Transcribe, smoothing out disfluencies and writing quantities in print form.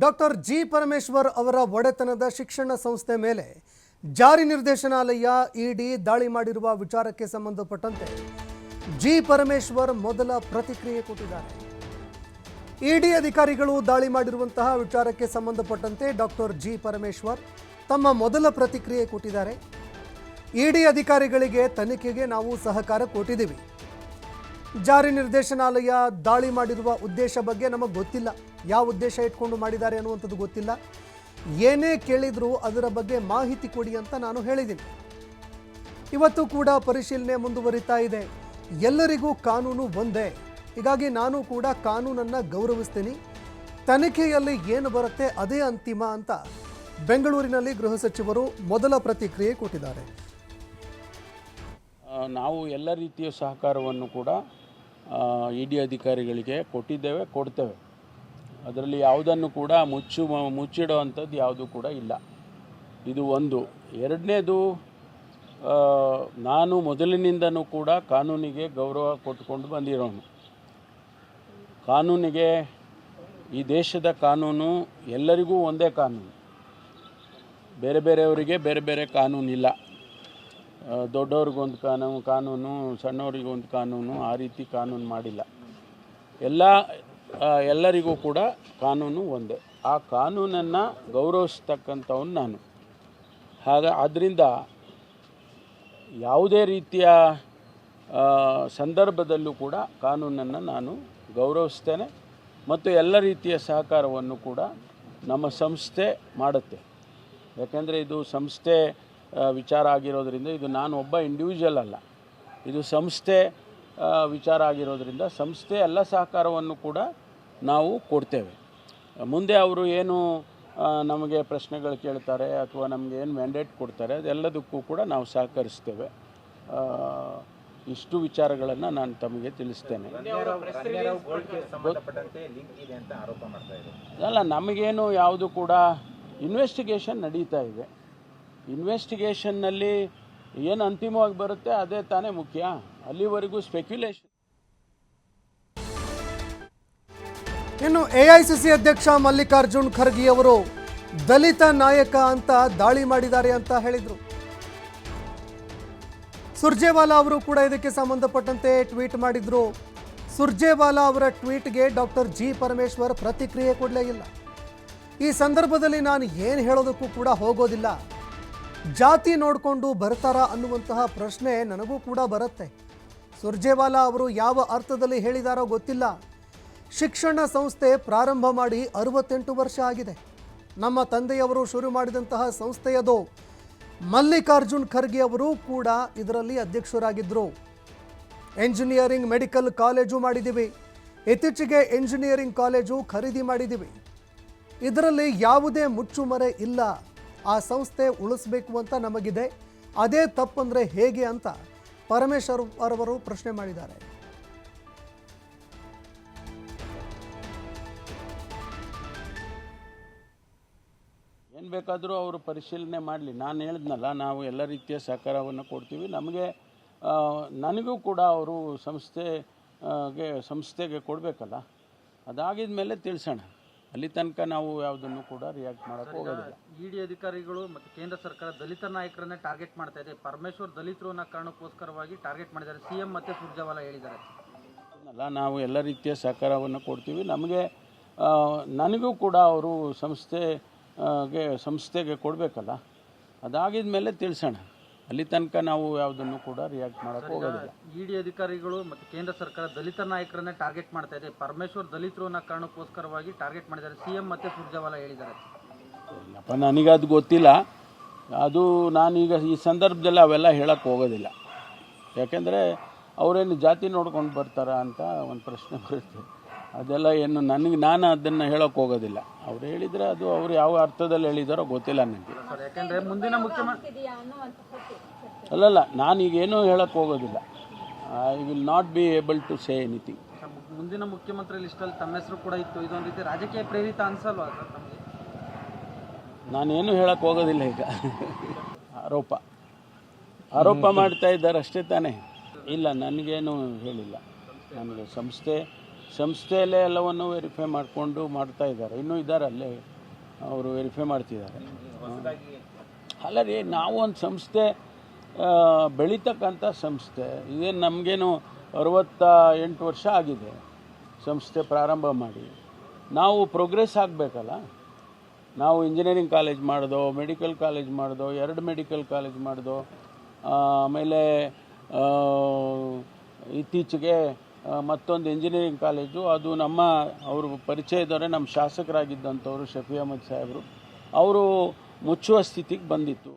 Doctor G Parameshwar ಅವರ ಒಡೆತನದ ಶಿಕ್ಷಣ ಸಂಸ್ಥೆ ಮೇಲೆ ಜಾರಿ ನಿರ್ದೇಶನಾಲಯ ಇಡಿ ದಾಳಿ ಮಾಡಿರುವ ವಿಚಾರಕ್ಕೆ ಸಂಬಂಧಪಟ್ಟಂತೆ ಜಿ ಪರಮೇಶ್ವರ್ ಮೊದಲ ಪ್ರತಿಕ್ರಿಯೆ ಕೊಟ್ಟಿದ್ದಾರೆ. ಇಡಿ ಅಧಿಕಾರಿಗಳು ದಾಳಿ ಮಾಡಿರುವಂತಹ ವಿಚಾರಕ್ಕೆ ಸಂಬಂಧಪಟ್ಟಂತೆ ಡಾಕ್ಟರ್ ಜಿ ಪರಮೇಶ್ವರ್ ತಮ್ಮ ಮೊದಲ ಪ್ರತಿಕ್ರಿಯೆ ಕೊಟ್ಟಿದ್ದಾರೆ. ಇಡಿ ಅಧಿಕಾರಿಗಳಿಗೆ ತನಿಖೆಗೆ ನಾವು ಸಹಕಾರ ಕೊಟ್ಟಿದ್ದೀವಿ. ಜಾರಿ ನಿರ್ದೇಶನಾಲಯ ದಾಳಿ ಮಾಡಿರುವ ಉದ್ದೇಶ ಬಗ್ಗೆ ನಮಗೆ ಗೊತ್ತಿಲ್ಲ. ಯಾವ ಉದ್ದೇಶ ಇಟ್ಕೊಂಡು ಮಾಡಿದ್ದಾರೆ ಅನ್ನುವಂಥದ್ದು ಗೊತ್ತಿಲ್ಲ. ಏನೇ ಕೇಳಿದರೂ ಅದರ ಬಗ್ಗೆ ಮಾಹಿತಿ ಕೊಡಿ ಅಂತ ನಾನು ಹೇಳಿದ್ದೀನಿ. ಇವತ್ತು ಕೂಡ ಪರಿಶೀಲನೆ ಮುಂದುವರಿತಾ ಇದೆ. ಎಲ್ಲರಿಗೂ ಕಾನೂನು ಒಂದೇ, ಹೀಗಾಗಿ ನಾನು ಕೂಡ ಕಾನೂನನ್ನು ಗೌರವಿಸ್ತೀನಿ. ತನಿಖೆಯಲ್ಲಿ ಏನು ಬರುತ್ತೆ ಅದೇ ಅಂತಿಮ ಅಂತ ಬೆಂಗಳೂರಿನಲ್ಲಿ ಗೃಹ ಸಚಿವರು ಮೊದಲ ಪ್ರತಿಕ್ರಿಯೆ ಕೊಟ್ಟಿದ್ದಾರೆ. ನಾವು ಎಲ್ಲ ರೀತಿಯ ಸಹಕಾರವನ್ನು ಕೂಡ ಇಡಿ ಅಧಿಕಾರಿಗಳಿಗೆ ಕೊಟ್ಟಿದ್ದೇವೆ, ಕೊಡ್ತೇವೆ. ಅದರಲ್ಲಿ ಯಾವುದನ್ನು ಕೂಡ ಮುಚ್ಚಿಡುವಂಥದ್ದು ಯಾವುದೂ ಕೂಡ ಇಲ್ಲ. ಇದು ಒಂದು. ಎರಡನೇದು, ನಾನು ಮೊದಲಿನಿಂದನೂ ಕೂಡ ಕಾನೂನಿಗೆ ಗೌರವ ಕೊಟ್ಟುಕೊಂಡು ಬಂದಿರೋನು. ಕಾನೂನಿಗೆ, ಈ ದೇಶದ ಕಾನೂನು ಎಲ್ಲರಿಗೂ ಒಂದೇ ಕಾನೂನು, ಬೇರೆ ಬೇರೆಯವರಿಗೆ ಬೇರೆ ಬೇರೆ ಕಾನೂನಿಲ್ಲ. ದೊಡ್ಡವ್ರಿಗೊಂದು ಕಾನೂನು, ಸಣ್ಣವರಿಗೊಂದು ಕಾನೂನು, ಆ ರೀತಿ ಕಾನೂನು ಮಾಡಿಲ್ಲ. ಎಲ್ಲರಿಗೂ ಕೂಡ ಕಾನೂನು ಒಂದೇ. ಆ ಕಾನೂನನ್ನು ಗೌರವಿಸ್ತಕ್ಕಂಥವನು ನಾನು. ಆದ್ದರಿಂದ ಯಾವುದೇ ರೀತಿಯ ಸಂದರ್ಭದಲ್ಲೂ ಕೂಡ ಕಾನೂನನ್ನು ನಾನು ಗೌರವಿಸ್ತೇನೆ ಮತ್ತು ಎಲ್ಲ ರೀತಿಯ ಸಹಕಾರವನ್ನು ಕೂಡ ನಮ್ಮ ಸಂಸ್ಥೆ ಮಾಡುತ್ತೆ. ಯಾಕೆಂದರೆ ಇದು ಸಂಸ್ಥೆ ವಿಚಾರ ಆಗಿರೋದ್ರಿಂದ, ಇದು ನಾನು ಒಬ್ಬ ಇಂಡಿವಿಜುವಲ್ ಅಲ್ಲ, ಇದು ಸಂಸ್ಥೆ ವಿಚಾರ ಆಗಿರೋದ್ರಿಂದ ಸಂಸ್ಥೆ ಎಲ್ಲ ಸಹಕಾರವನ್ನು ಕೂಡ ನಾವು ಕೊಡ್ತೇವೆ. ಮುಂದೆ ಅವರು ಏನು ನಮಗೆ ಪ್ರಶ್ನೆಗಳು ಕೇಳ್ತಾರೆ ಅಥವಾ ನಮಗೆ ಏನು ಮ್ಯಾಂಡೇಟ್ ಕೊಡ್ತಾರೆ ಅದೆಲ್ಲದಕ್ಕೂ ಕೂಡ ನಾವು ಸಹಕರಿಸ್ತೇವೆ. ಇಷ್ಟು ವಿಚಾರಗಳನ್ನು ನಾನು ತಮಗೆ ತಿಳಿಸ್ತೇನೆ. ಅಲ್ಲ, ನಮಗೇನು ಯಾವುದು ಕೂಡ ಇನ್ವೆಸ್ಟಿಗೇಷನ್ ನಡೀತಾ ಇದೆ. ಇನ್ವೆಸ್ಟಿಗೇಷನ್ನಲ್ಲಿ ಏನು ಅಂತಿಮವಾಗಿ ಬರುತ್ತೆ ಅದೇ ತಾನೇ ಮುಖ್ಯ. ಅಲ್ಲಿವರೆಗೂ ಸ್ಪೆಕ್ಯುಲೇಷನ್. ಇನ್ನು ಎಐಸಿಸಿ ಅಧ್ಯಕ್ಷ ಮಲ್ಲಿಕಾರ್ಜುನ್ ಖರ್ಗೆ ಅವರು ದಲಿತ ನಾಯಕ ಅಂತ ದಾಳಿ ಮಾಡಿದ್ದಾರೆ ಅಂತ ಹೇಳಿದರು. ಸುರ್ಜೇವಾಲಾ ಅವರು ಕೂಡ ಇದಕ್ಕೆ ಸಂಬಂಧಪಟ್ಟಂತೆ ಟ್ವೀಟ್ ಮಾಡಿದ್ರು. ಸುರ್ಜೇವಾಲಾ ಅವರ ಟ್ವೀಟ್ಗೆ ಡಾಕ್ಟರ್ ಜಿ ಪರಮೇಶ್ವರ್ ಪ್ರತಿಕ್ರಿಯೆ ಕೊಡಲೇ ಇಲ್ಲ. ಈ ಸಂದರ್ಭದಲ್ಲಿ ನಾನು ಏನು ಹೇಳೋದಕ್ಕೂ ಕೂಡ ಹೋಗೋದಿಲ್ಲ. ಜಾತಿ ನೋಡಿಕೊಂಡು ಬರ್ತಾರಾ ಅನ್ನುವಂತಹ ಪ್ರಶ್ನೆ ನನಗೂ ಕೂಡ ಬರುತ್ತೆ. ಸುರ್ಜೇವಾಲಾ ಅವರು ಯಾವ ಅರ್ಥದಲ್ಲಿ ಹೇಳಿದಾರೋ ಗೊತ್ತಿಲ್ಲ. ಶಿಕ್ಷಣ ಸಂಸ್ಥೆ ಪ್ರಾರಂಭ ಮಾಡಿ 68 ವರ್ಷ ಆಗಿದೆ. ನಮ್ಮ ತಂದೆಯವರು ಶುರು ಮಾಡಿದಂತಹ ಸಂಸ್ಥೆಯದು. ಮಲ್ಲಿಕಾರ್ಜುನ್ ಖರ್ಗೆ ಅವರು ಕೂಡ ಇದರಲ್ಲಿ ಅಧ್ಯಕ್ಷರಾಗಿದ್ದರು. ಎಂಜಿನಿಯರಿಂಗ್ ಮೆಡಿಕಲ್ ಕಾಲೇಜು ಮಾಡಿದ್ದೀವಿ. ಇತ್ತೀಚೆಗೆ ಎಂಜಿನಿಯರಿಂಗ್ ಕಾಲೇಜು ಖರೀದಿ ಮಾಡಿದ್ದೀವಿ. ಇದರಲ್ಲಿ ಯಾವುದೇ ಮುಚ್ಚುಮರೆ ಇಲ್ಲ. ಆ ಸಂಸ್ಥೆ ಉಳಿಸಬೇಕು ಅಂತ ನಮಗಿದೆ. ಅದೇ ತಪ್ಪಂದರೆ ಹೇಗೆ ಅಂತ ಪರಮೇಶ್ವರ್ ಅವರು ಪ್ರಶ್ನೆ ಮಾಡಿದ್ದಾರೆ. ಏನು ಬೇಕಾದರೂ ಅವರು ಪರಿಶೀಲನೆ ಮಾಡಲಿ. ನಾನು ಹೇಳಿದ್ನಲ್ಲ, ನಾವು ಎಲ್ಲ ರೀತಿಯ ಸಹಕಾರವನ್ನು ಕೊಡ್ತೀವಿ. ನನಗೂ ಕೂಡ ಅವರು ಸಂಸ್ಥೆಗೆ ಕೊಡಬೇಕಲ್ಲ. ಅದಾಗಿದ ಮೇಲೆ ತಿಳಿಸೋಣ. ಅಲ್ಲಿ ತನಕ ನಾವು ಯಾವುದನ್ನು ಕೂಡ ರಿಯಾಕ್ಟ್ ಮಾಡೋಕ್ಕೆ ಹೋಗೋದಿಲ್ಲ. ಇಡಿ ಅಧಿಕಾರಿಗಳು ಮತ್ತು ಕೇಂದ್ರ ಸರ್ಕಾರ ದಲಿತ ನಾಯಕರನ್ನೇ ಟಾರ್ಗೆಟ್ ಮಾಡ್ತಾ ಇದೆ. ಪರಮೇಶ್ವರ್ ದಲಿತರು ಅನ್ನೋ ಕಾರಣಕ್ಕೋಸ್ಕರವಾಗಿ ಟಾರ್ಗೆಟ್ ಮಾಡಿದ್ದಾರೆ. ಸಿಎಂ ಮತ್ತು ಸುರ್ಜೇವಾಲಾ ಹೇಳಿದ್ದಾರೆ. ನಾವು ಎಲ್ಲ ರೀತಿಯ ಸಹಕಾರವನ್ನು ಕೊಡ್ತೀವಿ. ನನಗೂ ಕೂಡ ಅವರು ಸಂಸ್ಥೆಗೆ ಕೊಡಬೇಕಲ್ಲ. ಅದಾಗಿದ ಮೇಲೆ ತಿಳಿಸೋಣ. ಅಲ್ಲಿ ತನಕ ನಾವು ಯಾವುದನ್ನು ಕೂಡ ರಿಯಾಕ್ಟ್ ಮಾಡೋಕ್ಕೆ ಹೋಗೋದಿಲ್ಲ. ಇಡಿ ಅಧಿಕಾರಿಗಳು ಮತ್ತು ಕೇಂದ್ರ ಸರ್ಕಾರ ದಲಿತ ನಾಯಕರನ್ನೇ ಟಾರ್ಗೆಟ್ ಮಾಡ್ತಾ ಇದೆ. ಪರಮೇಶ್ವರ್ ದಲಿತರು ಅನ್ನೋ ಕಾರಣಕ್ಕೋಸ್ಕರವಾಗಿ ಟಾರ್ಗೆಟ್ ಮಾಡಿದ್ದಾರೆ. ಸಿಎಂ ಮತ್ತು ಸುರ್ಜೇವಾಲಾ ಹೇಳಿದ್ದಾರೆ. ಇಲ್ಲಪ್ಪ, ನನಗದು ಗೊತ್ತಿಲ್ಲ. ಅದು ನಾನೀಗ ಈ ಸಂದರ್ಭದಲ್ಲಿ ಅವೆಲ್ಲ ಹೇಳೋಕ್ಕೆ ಹೋಗೋದಿಲ್ಲ. ಯಾಕೆಂದರೆ ಅವರೇನು ಜಾತಿ ನೋಡ್ಕೊಂಡು ಬರ್ತಾರಾ ಅಂತ ಒಂದು ಪ್ರಶ್ನೆ ಬರುತ್ತೆ. ಅದೆಲ್ಲ ಏನು ನಾನು ಅದನ್ನು ಹೇಳೋಕ್ಕೆ ಹೋಗೋದಿಲ್ಲ. ಅವ್ರು ಹೇಳಿದರೆ ಅದು ಅವ್ರು ಯಾವ ಅರ್ಥದಲ್ಲಿ ಹೇಳಿದಾರೋ ಗೊತ್ತಿಲ್ಲ ನನಗೆ. ಯಾಕೆಂದರೆ ಮುಂದಿನ ಮುಖ್ಯಮಂತ್ರಿ ಅಲ್ಲಲ್ಲ, ನಾನೀಗೇನೂ ಹೇಳೋಕ್ಕೆ ಹೋಗೋದಿಲ್ಲ. I will not be able to say anything. ಮುಂದಿನ ಮುಖ್ಯಮಂತ್ರಿ ಲಿಸ್ಟಲ್ಲಿ ತಮ್ಮ ಹೆಸರು ಕೂಡ ಇತ್ತು. ಇದೊಂದು ರೀತಿ ರಾಜಕೀಯ ಪ್ರೇರಿತ ಅನ್ಸಲ್ವಾ ಸರ್ ತಮಗೆ? ನಾನೇನು ಹೇಳೋಕ್ಕೆ ಹೋಗೋದಿಲ್ಲ. ಈಗ ಆರೋಪ ಮಾಡ್ತಾ ಇದ್ದಾರೆ ಅಷ್ಟೇ ತಾನೇ. ಇಲ್ಲ, ನನಗೇನು ಹೇಳಿಲ್ಲ. ನನಗೆ ಸಂಸ್ಥೆ ಸಂಸ್ಥೆಯಲ್ಲೇ ಎಲ್ಲವನ್ನು ವೆರಿಫೈ ಮಾಡಿಕೊಂಡು ಮಾಡ್ತಾ ಇದ್ದಾರೆ. ಇನ್ನೂ ಇದ್ದಾರೆ ಅಲ್ಲೇ, ಅವರು ವೆರಿಫೈ ಮಾಡ್ತಿದ್ದಾರೆ. ಅಲ್ಲ ರೀ, ನಾವು ಒಂದು ಸಂಸ್ಥೆ ಬೆಳೀತಕ್ಕಂಥ ಸಂಸ್ಥೆ, ಇದೇನು ನಮಗೇನು 68 ವರ್ಷ ಆಗಿದೆ ಸಂಸ್ಥೆ ಪ್ರಾರಂಭ ಮಾಡಿ. ನಾವು ಪ್ರೋಗ್ರೆಸ್ ಆಗಬೇಕಲ್ಲ. ನಾವು ಇಂಜಿನಿಯರಿಂಗ್ ಕಾಲೇಜ್ ಮಾಡ್ದೋ, ಮೆಡಿಕಲ್ ಕಾಲೇಜ್ ಮಾಡ್ದೋ, 2 ಮೆಡಿಕಲ್ ಕಾಲೇಜ್ ಮಾಡ್ದೋ, ಆಮೇಲೆ ಇತ್ತೀಚೆಗೆ ಮತ್ತೊಂದು ಇಂಜಿನಿಯರಿಂಗ್ ಕಾಲೇಜು, ಅದು ಅವರು ಪರಿಚಯದವರೇ, ನಮ್ಮ ಶಾಸಕರಾಗಿದ್ದಂಥವರು ಶಫಿ ಅಹಮದ್ ಸಾಹೇಬರು, ಅವರು ಮುಚ್ಚುವ ಸ್ಥಿತಿಗೆ ಬಂದಿತ್ತು.